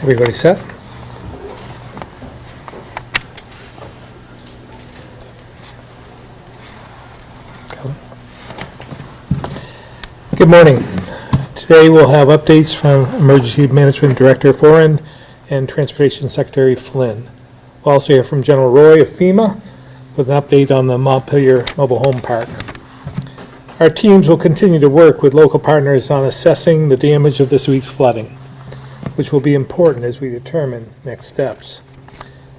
Everybody set? Good morning. Today we'll have updates from Emergency Management Director Foran and Transportation Secretary Flynn. We'll also hear from General Roy of FEMA with an update on the Montpelier Mobile Home Park. Our teams will continue to work with local partners on assessing the damage of this week's flooding, which will be important as we determine next steps.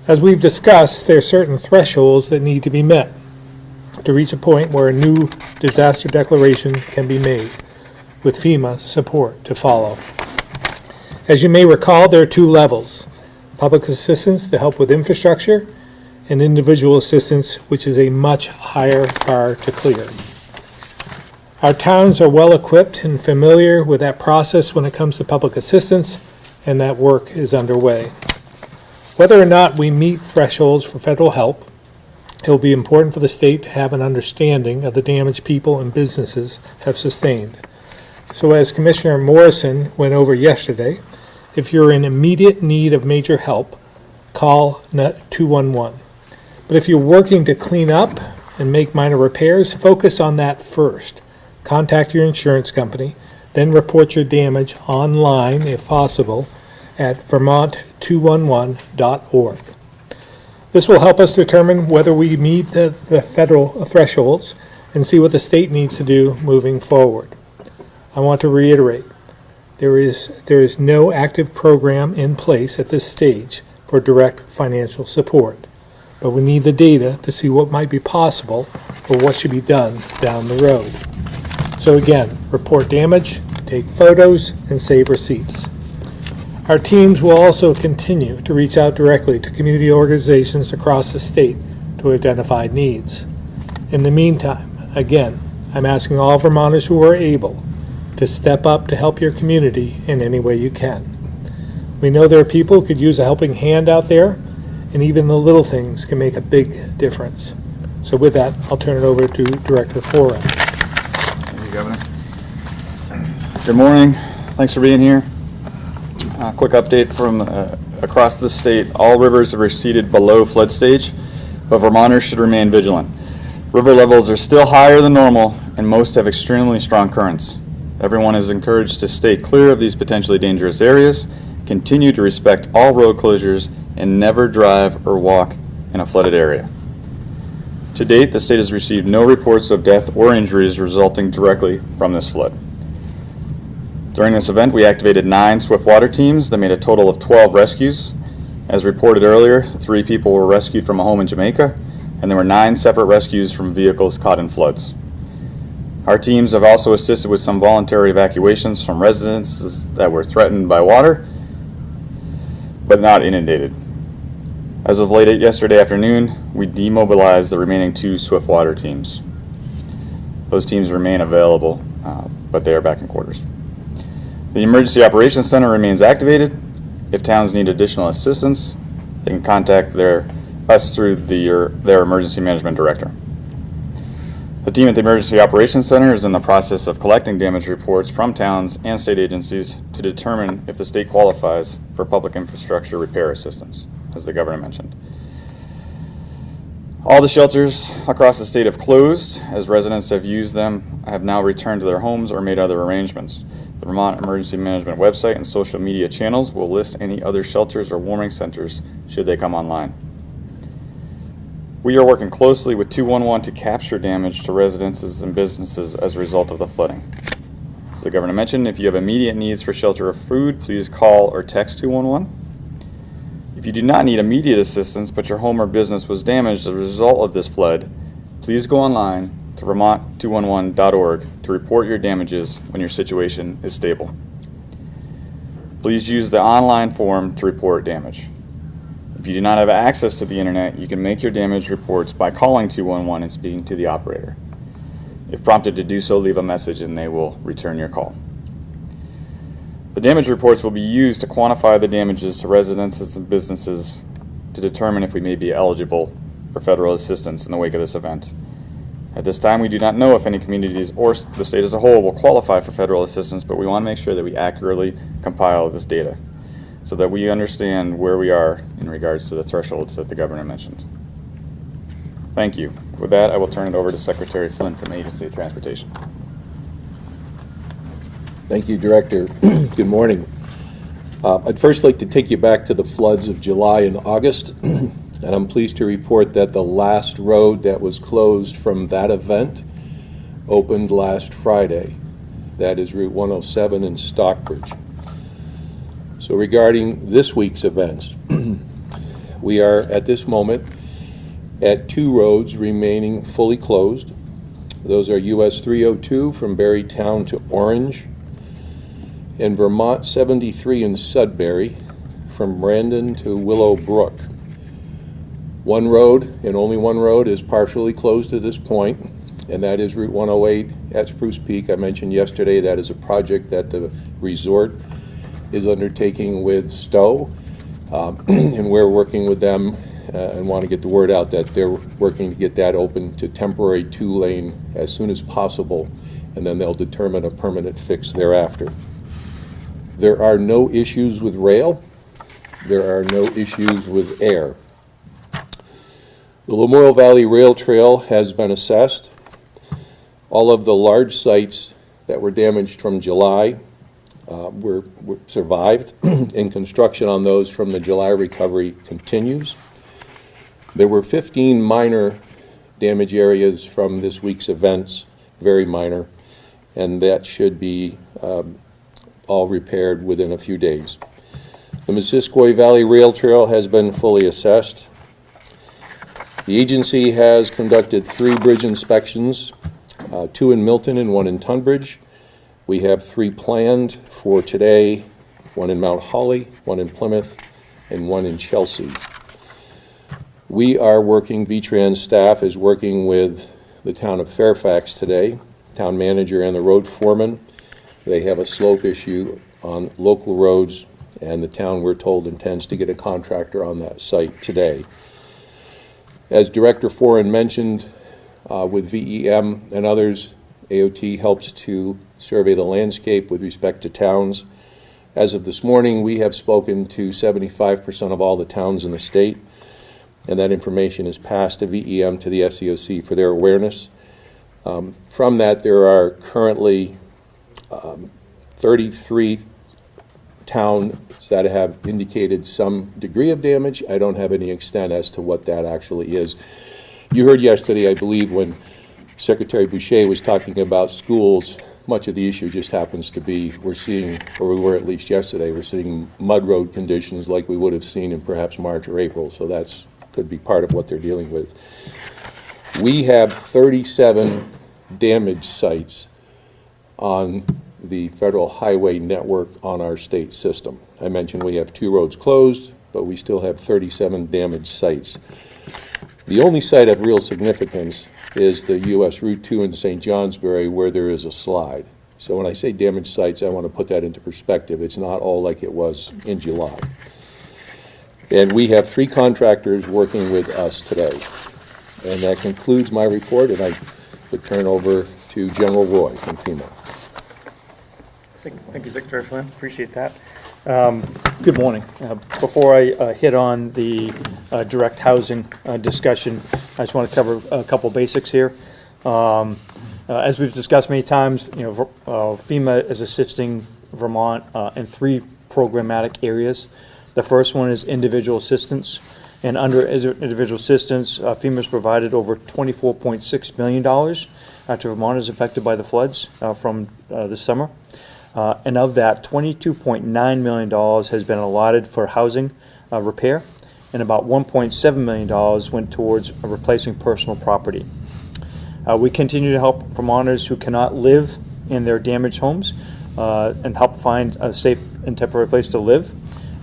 As we've discussed, there are certain thresholds that need to be met to reach a point where a new disaster declaration can be made, with FEMA support to follow. As you may recall, there are two levels: public assistance to help with infrastructure and individual assistance, which is a much higher bar to clear. Our towns are well equipped and familiar with that process when it comes to public assistance, and that work is underway. Whether or not we meet thresholds for federal help, it will be important for the state to have an understanding of the damage people and businesses have sustained. So as Commissioner Morrison went over yesterday, if you're in immediate need of major help, call 211. But if you're working to clean up and make minor repairs, focus on that first. Contact your insurance company, then report your damage online, if possible, at Vermont211.org. This will help us determine whether we meet the federal thresholds and see what the state needs to do moving forward. I want to reiterate, there is no active program in place at this stage for direct financial support, but we need the data to see what might be possible or what should be done down the road. So again, report damage, take photos, and save receipts. Our teams will also continue to reach out directly to community organizations across the state to identify needs. In the meantime, again, I'm asking all Vermonters who are able to step up to help your community in any way you can. We know there are people who could use a helping hand out there, and even the little things can make a big difference. So with that, I'll turn it over to Director Foran. Thank you, Governor. Good morning. Thanks for being here. Quick update from across the state. All rivers have receded below flood stage, but Vermonters should remain vigilant. River levels are still higher than normal, and most have extremely strong currents. Everyone is encouraged to stay clear of these potentially dangerous areas, continue to respect all road closures, and never drive or walk in a flooded area. To date, the state has received no reports of death or injuries resulting directly from this flood. During this event, we activated 9 swift water teams that made a total of 12 rescues. As reported earlier, 3 people were rescued from a home in Jamaica, and there were 9 separate rescues from vehicles caught in floods. Our teams have also assisted with some voluntary evacuations from residences that were threatened by water, but not inundated. As of late yesterday afternoon, we demobilized the remaining 2 swift water teams. Those teams remain available, but they are back in quarters. The Emergency Operations Center remains activated. If towns need additional assistance, they can contact us through their Emergency Management Director. The team at the Emergency Operations Center is in the process of collecting damage reports from towns and state agencies to determine if the state qualifies for public infrastructure repair assistance, as the Governor mentioned. All the shelters across the state have closed, as residents have used them, have now returned to their homes or made other arrangements. The Vermont Emergency Management website and social media channels will list any other shelters or warming centers should they come online. We are working closely with 211 to capture damage to residences and businesses as a result of the flooding. As the Governor mentioned, if you have immediate needs for shelter or food, please call or text 211. If you do not need immediate assistance, but your home or business was damaged as a result of this flood, please go online to Vermont211.org to report your damages when your situation is stable. Please use the online form to report damage. If you do not have access to the internet, you can make your damage reports by calling 211 and speaking to the operator. If prompted to do so, leave a message and they will return your call. The damage reports will be used to quantify the damages to residences and businesses to determine if we may be eligible for federal assistance in the wake of this event. At this time, we do not know if any communities or the state as a whole will qualify for federal assistance, but we want to make sure that we accurately compile this data. so that we understand where we are in regards to the thresholds that the governor mentioned. Thank you. With that, I will turn it over to Secretary Flynn from the Agency of Transportation. Thank you, Director. Good morning. I'd first like to take you back to the floods of July and August, and I'm pleased to report that the last road that was closed from that event opened last Friday. That is Route 107 in Stockbridge. So regarding this week's events, we are at this moment at 2 roads remaining fully closed. Those are US 302 from Berrytown to Orange, and Vermont 73 in Sudbury from Brandon to Willow Brook. One road, and only one road, is partially closed at this point, and that is Route 108 at Spruce Peak. I mentioned yesterday that is a project that the resort is undertaking with Stowe, and we're working with them and want to get the word out that they're working to get that open to temporary 2-lane as soon as possible, and then they'll determine a permanent fix thereafter. There are no issues with rail. There are no issues with air. The Lamoille Valley Rail Trail has been assessed. All of the large sites that were damaged from July were survived, and construction on those from the July recovery continues. There were 15 minor damage areas from this week's events, very minor, and that should be all repaired within a few days. The Missisquoi Valley Rail Trail has been fully assessed. The agency has conducted 3 bridge inspections, 2 in Milton and 1 in Tunbridge. We have 3 planned for today, 1 in Mount Holly, 1 in Plymouth, and 1 in Chelsea. We are working, VTrans staff is working with the town of Fairfax today, town manager and the road foreman. They have a slope issue on local roads, and the town, we're told, intends to get a contractor on that site today. As Director Foran mentioned, with VEM and others, AOT helps to survey the landscape with respect to towns. As of this morning, we have spoken to 75% of all the towns in the state, and that information is passed to VEM to the SEOC for their awareness. From that, there are currently 33 towns that have indicated some degree of damage. I don't have any extent as to what that actually is. You heard yesterday, I believe, when Secretary Boucher was talking about schools, much of the issue just happens to be we're seeing, or we were at least yesterday, we're seeing mud road conditions like we would have seen in perhaps March or April, so that's could be part of what they're dealing with. We have 37 damage sites on the federal highway network on our state system. I mentioned we have 2 roads closed, but we still have 37 damaged sites. The only site of real significance is the US Route 2 in St. Johnsbury, where there is a slide. So when I say damaged sites, I want to put that into perspective. It's not all like it was in July. And we have 3 contractors working with us today. And that concludes my report, and I would turn over to General Roy from FEMA. Thank you, Secretary Flynn. Appreciate that. Good morning. Before I hit on the direct housing discussion, I just want to cover a couple basics here. As we've discussed many times, FEMA is assisting Vermont in 3 programmatic areas. The first one is individual assistance, and under individual assistance, FEMA has provided over $24.6 million to Vermonters affected by the floods from this summer. And of that, $22.9 million has been allotted for housing repair, and about $1.7 million went towards replacing personal property. We continue to help Vermonters who cannot live in their damaged homes and help find a safe and temporary place to live.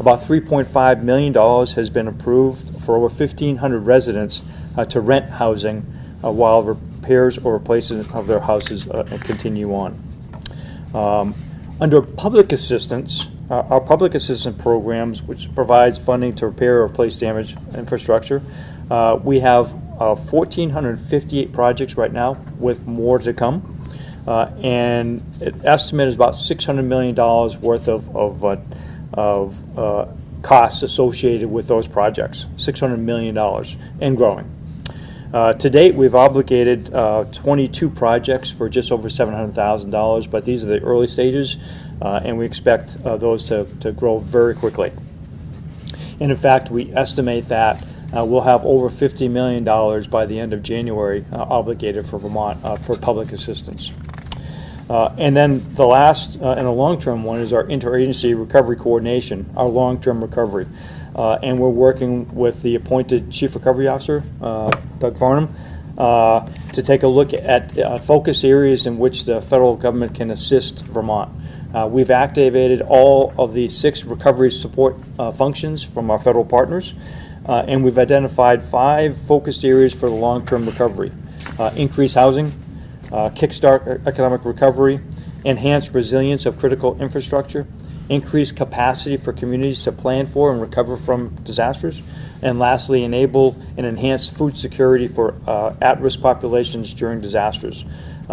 About $3.5 million has been approved for over 1,500 residents to rent housing while repairs or replacement of their houses continue on. Under public assistance, our public assistance programs, which provides funding to repair or replace damaged infrastructure, we have 1,458 projects right now, with more to come. And an estimate is about $600 million worth of costs associated with those projects, $600 million and growing. To date, we've obligated 22 projects for just over $700,000, but these are the early stages, and we expect those to grow very quickly. And in fact, we estimate that we'll have over $50 million by the end of January obligated for Vermont for public assistance. And then the last and a long-term one is our interagency recovery coordination, our long-term recovery. And we're working with the appointed Chief Recovery Officer, Doug Farnham, to take a look at focus areas in which the federal government can assist Vermont. We've activated all of the 6 recovery support functions from our federal partners, and we've identified 5 focused areas for the long-term recovery. Increased housing, kickstart economic recovery, enhance resilience of critical infrastructure, increase capacity for communities to plan for and recover from disasters, and lastly, enable and enhance food security for at-risk populations during disasters.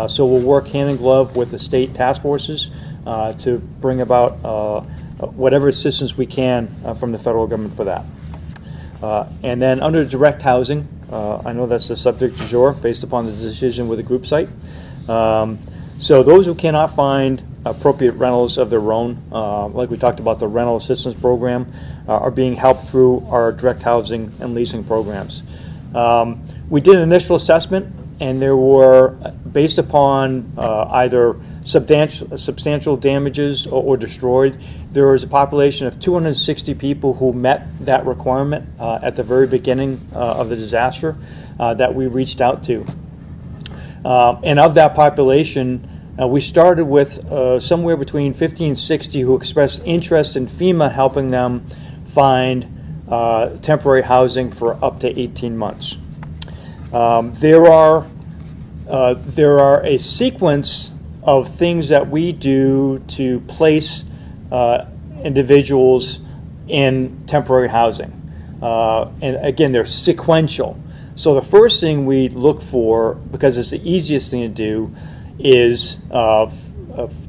So we'll work hand in glove with the state task forces to bring about whatever assistance we can from the federal government for that. And then under direct housing, I know that's the subject du jour based upon the decision with the group site. So those who cannot find appropriate rentals of their own, like we talked about the rental assistance program, are being helped through our direct housing and leasing programs. We did an initial assessment, and there were, based upon either substantial damages or destroyed, there was a population of 260 people who met that requirement at the very beginning of the disaster that we reached out to. And of that population, we started with somewhere between 50 and 60 who expressed interest in FEMA helping them find temporary housing for up to 18 months. There are a sequence of things that we do to place individuals in temporary housing. And again, they're sequential. So the first thing we look for, because it's the easiest thing to do, is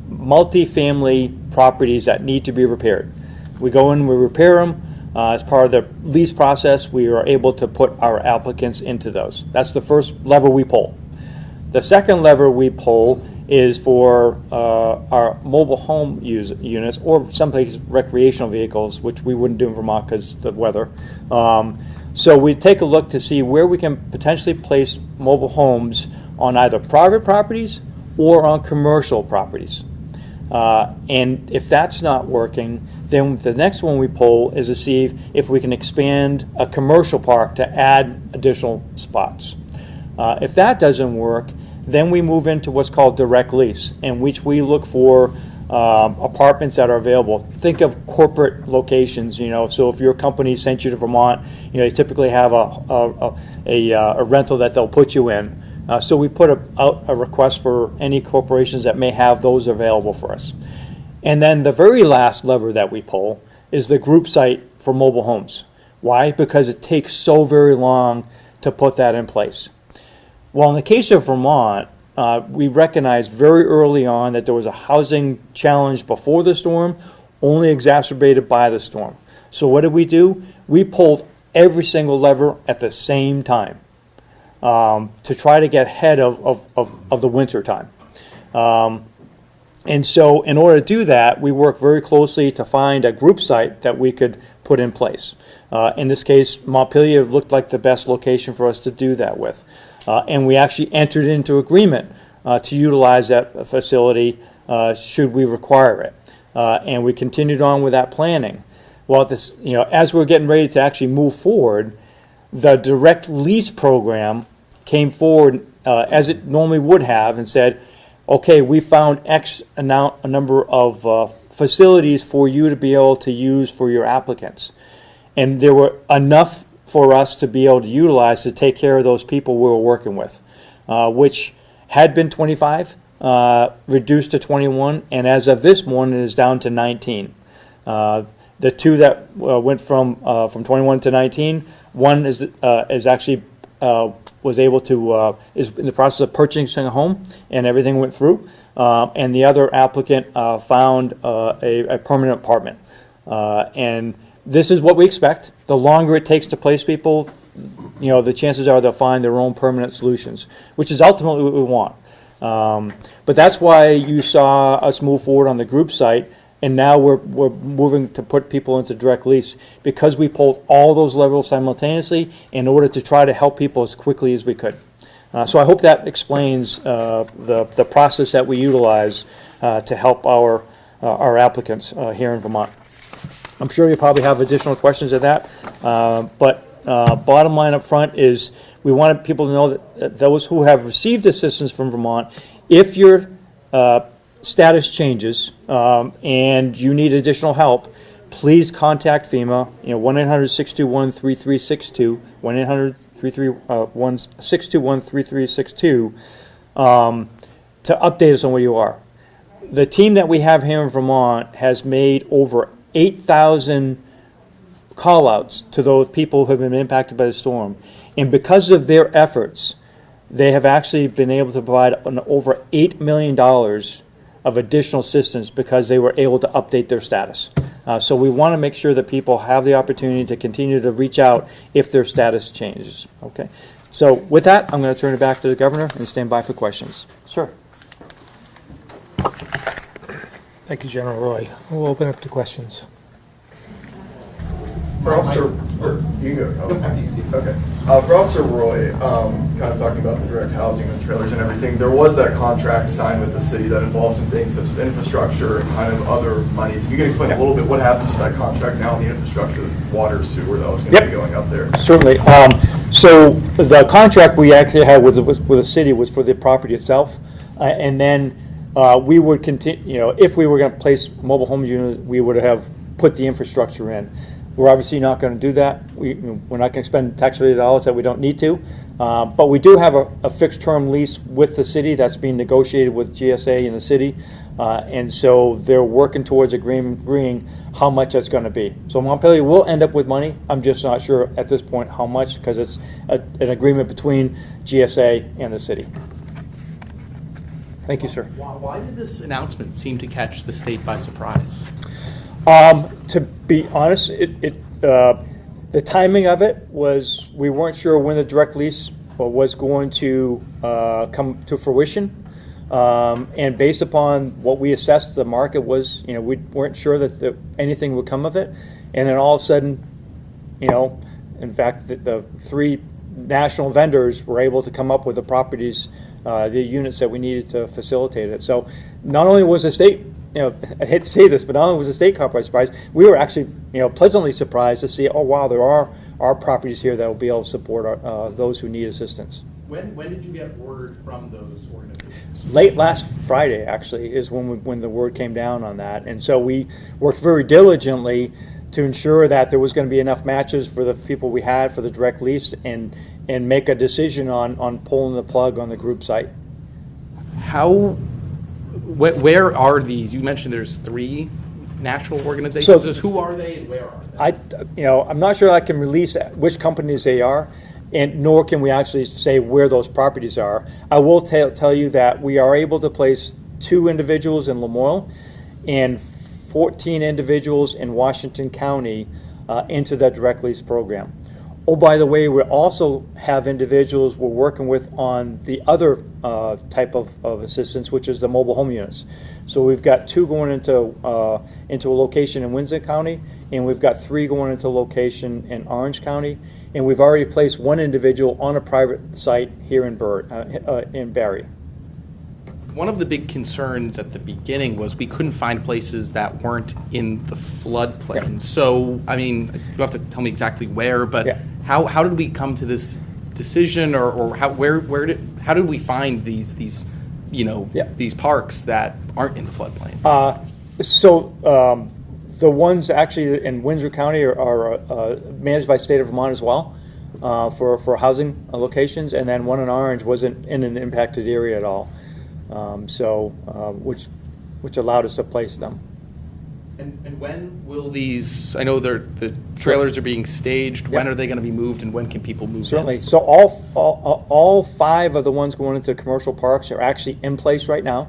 multifamily properties that need to be repaired. We go in, we repair them. As part of the lease process, we are able to put our applicants into those. That's the first lever we pull. The second lever we pull is for our mobile home units, or some places recreational vehicles, which we wouldn't do in Vermont because of the weather. So we take a look to see where we can potentially place mobile homes on either private properties or on commercial properties. And if that's not working, then the next one we pull is to see if we can expand a commercial park to add additional spots. If that doesn't work, then we move into what's called direct lease, in which we look for apartments that are available. Think of corporate locations, so if your company sent you to Vermont, they typically have a rental that they'll put you in. So we put out a request for any corporations that may have those available for us. And then the very last lever that we pull is the group site for mobile homes. Why? Because it takes so very long to put that in place. Well, in the case of Vermont, we recognized very early on that there was a housing challenge before the storm, only exacerbated by the storm. So what did we do? We pulled every single lever at the same time to try to get ahead of the winter time. And so in order to do that, we worked very closely to find a group site that we could put in place. In this case, Montpelier looked like the best location for us to do that with. And we actually entered into agreement to utilize that facility should we require it. And we continued on with that planning. Well, as we're getting ready to actually move forward, the direct lease program came forward as it normally would have and said, okay, we found a number of facilities for you to be able to use for your applicants. And there were enough for us to be able to utilize to take care of those people we were working with, which had been 25, reduced to 21, and as of this morning is down to 19. The two that went from 21 to 19, one is actually was able to is in the process of purchasing a home, and everything went through, and the other applicant found a permanent apartment. And this is what we expect. The longer it takes to place people, the chances are they'll find their own permanent solutions, which is ultimately what we want. But that's why you saw us move forward on the group site, and now we're moving to put people into direct lease, because we pulled all those levels simultaneously in order to try to help people as quickly as we could. So I hope that explains the process that we utilize to help our applicants here in Vermont. I'm sure you probably have additional questions of that, but bottom line up front is we wanted people to know that those who have received assistance from Vermont, if your status changes and you need additional help, please contact FEMA, 1-800-621-3362, 1-800-621-3362, to update us on where you are. The team that we have here in Vermont has made over 8,000 call-outs to those people who have been impacted by the storm. And because of their efforts, they have actually been able to provide over $8 million of additional assistance because they were able to update their status. So we want to make sure that people have the opportunity to continue to reach out if their status changes. Okay. So with that, I'm going to turn it back to the governor and stand by for questions. Sir. Thank you, General Roy. We'll open up to questions. For Officer, you go. Okay. For Officer Roy, kind of talking about the direct housing and trailers and everything, there was that contract signed with the city that involves some things such as infrastructure and kind of other monies. If you can explain a little bit what happens with that contract now, the infrastructure, water, sewer that was going to be going up there. Certainly. So the contract we actually had with the city was for the property itself, and then we would continue. If we were going to place mobile home units, we would have put the infrastructure in. We're obviously not going to do that. We're not going to expend taxpayer dollars that we don't need to. But we do have a fixed term lease with the city that's being negotiated with GSA and the city. And so they're working towards agreeing how much that's going to be. So Montpelier will end up with money. I'm just not sure at this point how much, because it's an agreement between GSA and the city. Thank you, sir. Why did this announcement seem to catch the state by surprise? To be honest, the timing of it was, we weren't sure when the direct lease was going to come to fruition. And based upon what we assessed the market was, we weren't sure that anything would come of it. And then all of a sudden, in fact, the three national vendors were able to come up with the properties, the units that we needed to facilitate it. So not only was the state, I hate to say this, but not only was the state caught by surprise, we were actually, pleasantly surprised to see, oh wow, there are properties here that will be able to support those who need assistance. When did you get word from those organizations? Late last Friday, actually, is when the word came down on that, and so we worked very diligently to ensure that there was going to be enough matches for the people we had for the direct lease, and make a decision on pulling the plug on the group site. Where are these? You mentioned there's 3 national organizations. So, just who are they and where are they? I'm not sure I can release which companies they are, and nor can we actually say where those properties are. I will tell you that we are able to place 2 individuals in Lamoille and 14 individuals in Washington County into that direct lease program. Oh, by the way, we also have individuals we're working with on the other type of assistance, which is the mobile home units. So we've got 2 going into a location in Windsor County, and we've got 3 going into a location in Orange County, and we've already placed 1 individual on a private site here in Barrie. One of the big concerns at the beginning was we couldn't find places that weren't in the floodplain. Yeah. So, I mean, you don't have to tell me exactly where, but yeah. How did we come to this decision, or how did we find these these parks that aren't in the floodplain? The ones actually in Windsor County are managed by state of Vermont as well for housing locations, and then one in Orange wasn't in an impacted area at all. Which allowed us to place them. And when will these? I know the trailers are being staged. When are they going to be moved, and when can people move? Certainly. in? So all 5 of the ones going into commercial parks are actually in place right now,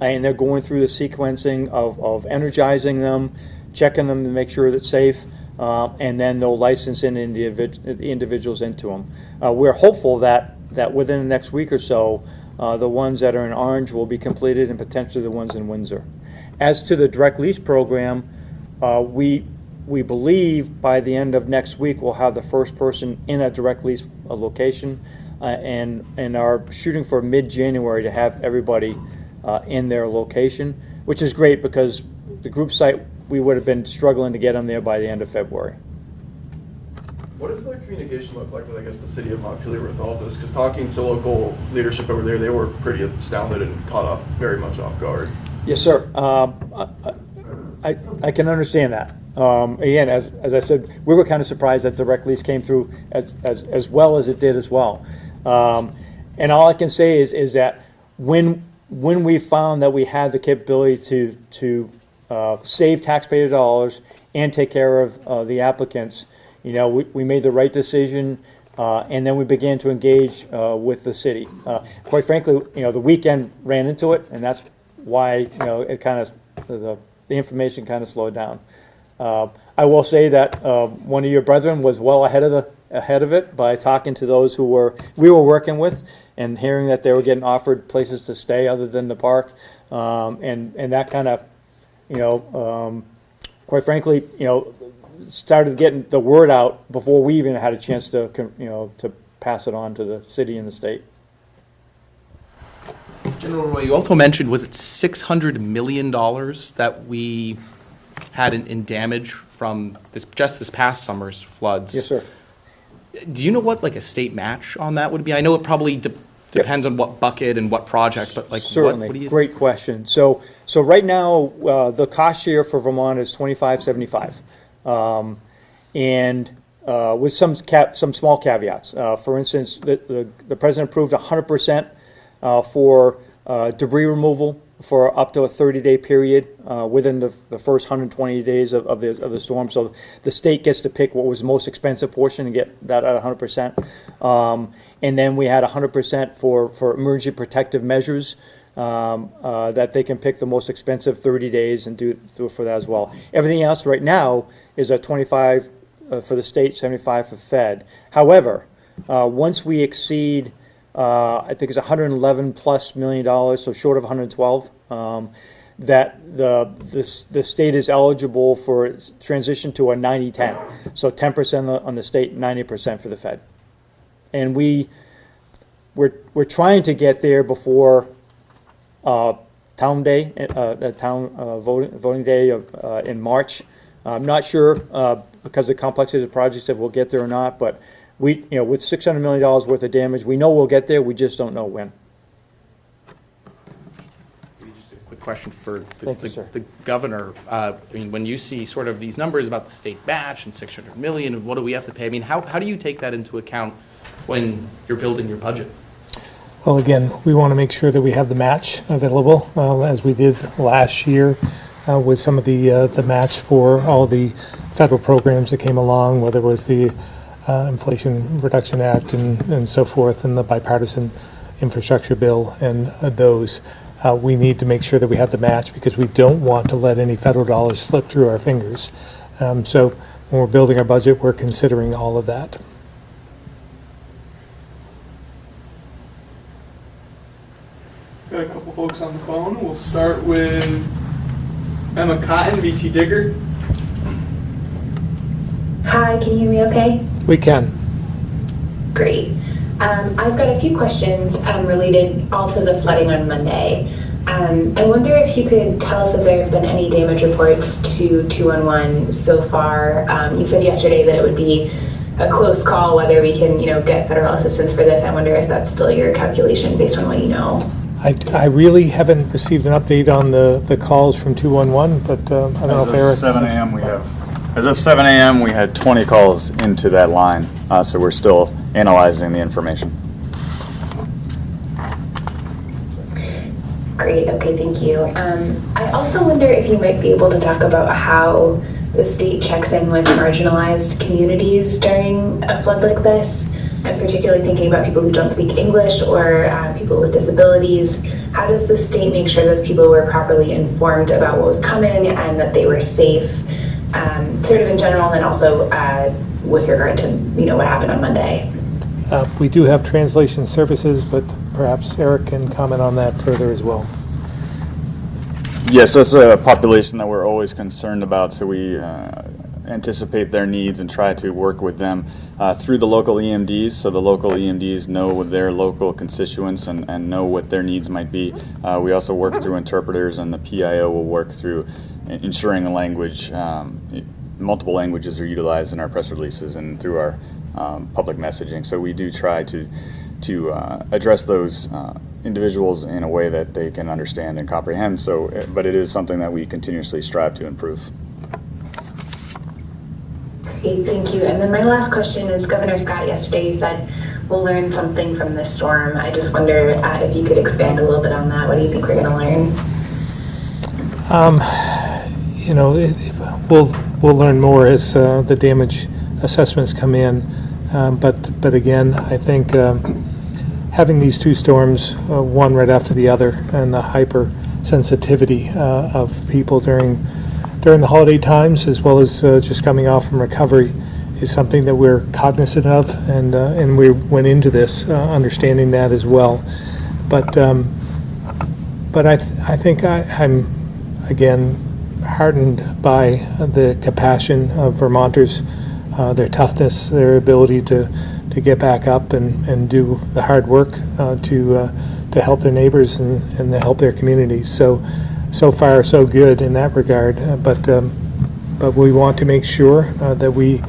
and they're going through the sequencing of energizing them checking them to make sure that it's safe, and then they'll license in individuals into them. We're hopeful that within the next week or so, the ones that are in Orange will be completed and potentially the ones in Windsor. As to the direct lease program, we believe by the end of next week we'll have the first person in a direct lease location, and are shooting for mid-January to have everybody in their location, which is great because the group site, we would have been struggling to get them there by the end of February. What does the communication look like with, I guess, the city of Montpelier with all this? Because talking to local leadership over there, they were pretty astounded and caught very much off guard. Yes, sir. I can understand that. Again, as I said, we were kind of surprised that direct lease came through as well as it did as well. And all I can say is that when we found that we had the capability to save taxpayer dollars and take care of the applicants, we made the right decision, and then we began to engage with the city. Quite frankly, the weekend ran into it, and that's why it kind of the information kind of slowed down. I will say that one of your brethren was well ahead of it by talking to those we were working with, and hearing that they were getting offered places to stay other than the park, and that kind of quite frankly started getting the word out before we even had a chance to pass it on to the city and the state. General Roy, you also mentioned, was it $600 million that we had in damage from this past summer's floods? Yes, sir. Do you know what a state match on that would be? I know it probably depends on what bucket and what project, but certainly, what do you? Great question. So right now the cost share for Vermont is $25.75, and with some small caveats. For instance, the president approved 100% for debris removal for up to a 30-day period within the first 120 days of the storm. So the state gets to pick what was the most expensive portion and get that at 100%. And then we had 100% for emergency protective measures that they can pick the most expensive 30 days and do it for that as well. Everything else right now is a 25 for the state, 75 for Fed. However, once we exceed I think it's $111+ million, so short of 112. That the state is eligible for transition to a 90-10, so 10% on the state, 90% for the Fed, and we're trying to get there before town day, voting day in March. I'm not sure because of the complexity of the projects if we'll get there or not, but. With $600 million worth of damage, we know we'll get there. We just don't know when. Maybe just a quick question for the governor. I mean, when you see sort of these numbers about the state match and $600 million, and what do we have to pay? I mean, how do you take that into account when you're building your budget? Well, again, we want to make sure that we have the match available, as we did last year with some of the match for all the federal programs that came along, whether it was the Inflation Reduction Act and so forth, and the bipartisan infrastructure bill and those. We need to make sure that we have the match because we don't want to let any federal dollars slip through our fingers. So when we're building our budget, we're considering all of that. Got a couple folks on the phone. We'll start with Emma Cotton, VT Digger. Hi, can you hear me okay? We can. Great. I've got a few questions related all to the flooding on Monday. I wonder if you could tell us if there have been any damage reports to 211 so far. You said yesterday that it would be a close call whether we can, get federal assistance for this. I wonder if that's still your calculation based on what you know. I really haven't received an update on the calls from 211, but I don't know if Eric. As of 7 a.m., we had 20 calls into that line, so we're still analyzing the information. Great, okay, thank you. I also wonder if you might be able to talk about how the state checks in with marginalized communities during a flood like this. I'm particularly thinking about people who don't speak English or people with disabilities. How does the state make sure those people were properly informed about what was coming and that they were safe? sort of in general, and then also with regard to, what happened on Monday. We do have translation services, but perhaps Eric can comment on that further as well. Yes, that's a population that we're always concerned about, so we anticipate their needs and try to work with them through the local EMDs, so the local EMDs know their local constituents and know what their needs might be. We also work through interpreters, and the PIO will work through ensuring the language, multiple languages are utilized in our press releases and through our public messaging. So we do try to address those individuals in a way that they can understand and comprehend. So, but it is something that we continuously strive to improve. Great, thank you. And then my last question is, Governor Scott, yesterday you said we'll learn something from this storm. I just wonder if you could expand a little bit on that. What do you think we're going to learn? We'll learn more as the damage assessments come in. But again, I think having these two storms, one right after the other, and the hypersensitivity of people during the holiday times, as well as just coming off from recovery, is something that we're cognizant of, and we went into this understanding that as well. But I think I'm again heartened by the compassion of Vermonters, their toughness, their ability to get back up and do the hard work to help their neighbors and to help their communities. So far, so good in that regard. But we want to make sure that we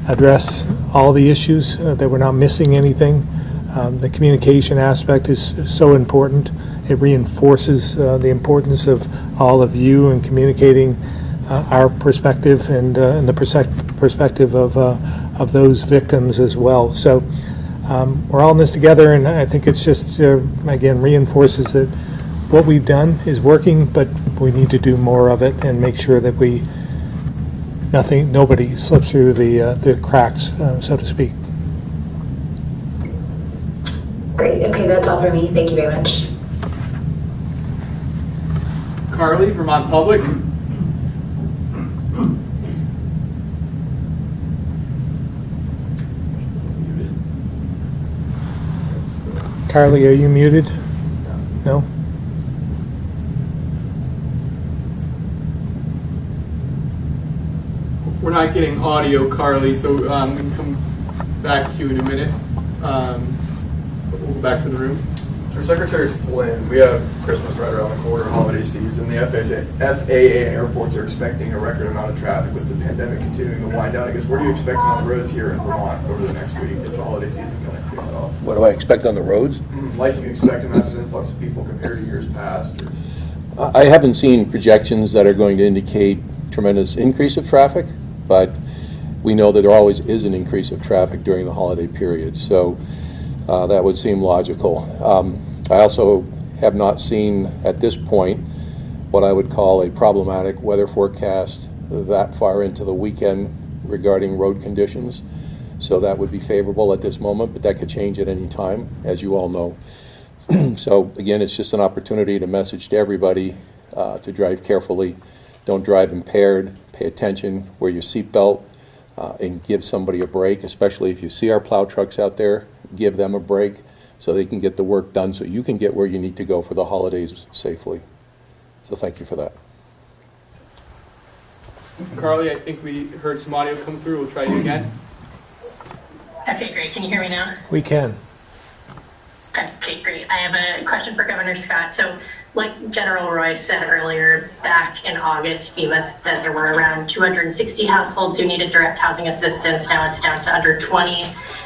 address all the issues, that we're not missing anything. The communication aspect is so important. It reinforces the importance of all of you in communicating our perspective and the perspective of those victims as well. So we're all in this together, and I think it's just, again, reinforces that what we've done is working, but we need to do more of it and make sure that nobody slips through the cracks, so to speak. Great, okay, that's all for me. Thank you very much. Carly, Vermont Public. Carly, are you muted? No? We're not getting audio, Carly, so we can come back to you in a minute. We'll go back to the room. For Secretary Flynn, we have Christmas right around the corner, holiday season. The FAA and airports are expecting a record amount of traffic with the pandemic continuing to wind down. I guess, what are you expecting on the roads here in Vermont over the next week as the holiday season kind of kicks off? What do I expect on the roads? Like you expect a massive influx of people compared to years past? Or? I haven't seen projections that are going to indicate tremendous increase of traffic, but we know that there always is an increase of traffic during the holiday period, so that would seem logical. I also have not seen at this point what I would call a problematic weather forecast that far into the weekend regarding road conditions, so that would be favorable at this moment, but that could change at any time, as you all know. So again, it's just an opportunity to message to everybody to drive carefully, don't drive impaired, pay attention, wear your seatbelt, and give somebody a break, especially if you see our plow trucks out there, give them a break so they can get the work done so you can get where you need to go for the holidays safely. So thank you for that. Carly, I think we heard some audio come through. We'll try you again. Okay, great. Can you hear me now? We can. Okay, great. I have a question for Governor Scott. So, like General Roy said earlier, back in August, FEMA said there were around 260 households who needed direct housing assistance. Now it's down to under 20.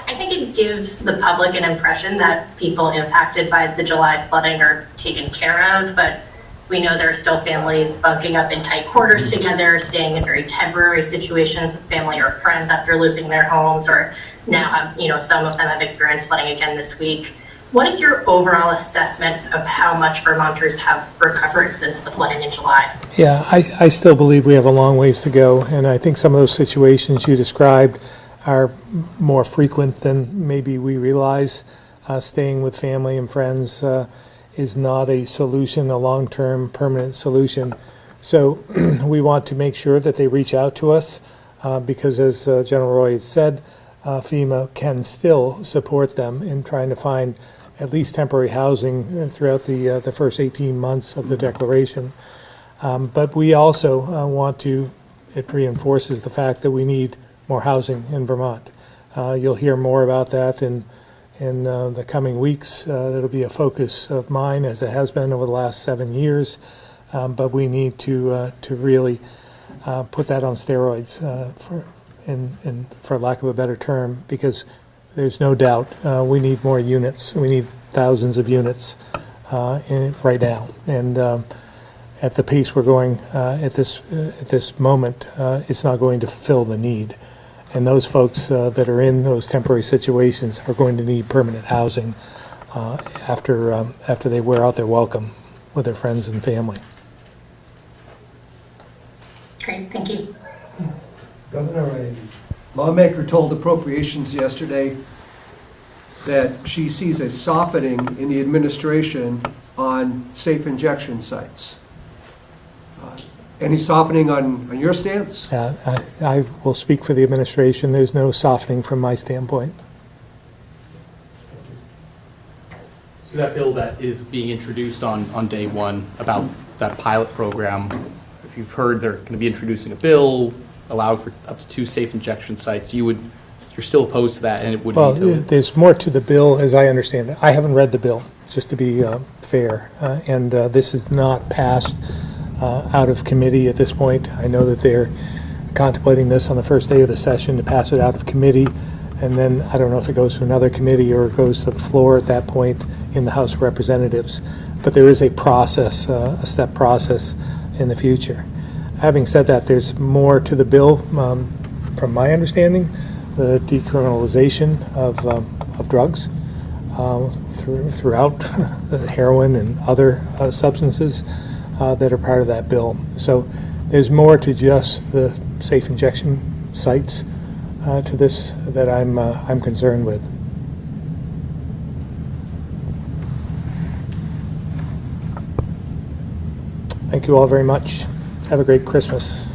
I think it gives the public an impression that people impacted by the July flooding are taken care of, but we know there are still families bunking up in tight quarters together, staying in very temporary situations with family or friends after losing their homes, or now have, some of them have experienced flooding again this week. What is your overall assessment of how much Vermonters have recovered since the flooding in July? Yeah, I still believe we have a long ways to go, and I think some of those situations you described are more frequent than maybe we realize. Staying with family and friends is not a solution, a long-term permanent solution. So we want to make sure that they reach out to us because, as General Roy has said, FEMA can still support them in trying to find at least temporary housing throughout the first 18 months of the declaration. But we also want to, it reinforces the fact that we need more housing in Vermont. You'll hear more about that in the coming weeks. That'll be a focus of mine, as it has been over the last 7 years. But we need to really put that on steroids, for lack of a better term, because there's no doubt we need more units. We need thousands of units right now, and at the pace we're going at this moment, it's not going to fulfill the need. And those folks that are in those temporary situations are going to need permanent housing after they wear out their welcome with their friends and family. Great, thank you. Governor, a lawmaker told Appropriations yesterday that she sees a softening in the administration on safe injection sites. Any softening on your stance? I will speak for the administration. There's no softening from my standpoint. So that bill that is being introduced on day one about that pilot program, if you've heard they're going to be introducing a bill allowing for up to 2 safe injection sites, you're still opposed to that, and it would Well, need to... there's more to the bill, as I understand it. I haven't read the bill, just to be fair, and this is not passed out of committee at this point. I know that they're contemplating this on the first day of the session to pass it out of committee, and then I don't know if it goes to another committee or it goes to the floor at that point in the House of Representatives. But there is a process, a step process in the future. Having said that, there's more to the bill, from my understanding, the decriminalization of drugs throughout heroin and other substances that are part of that bill. So there's more to just the safe injection sites to this that I'm concerned with. Thank you all very much. Have a great Christmas.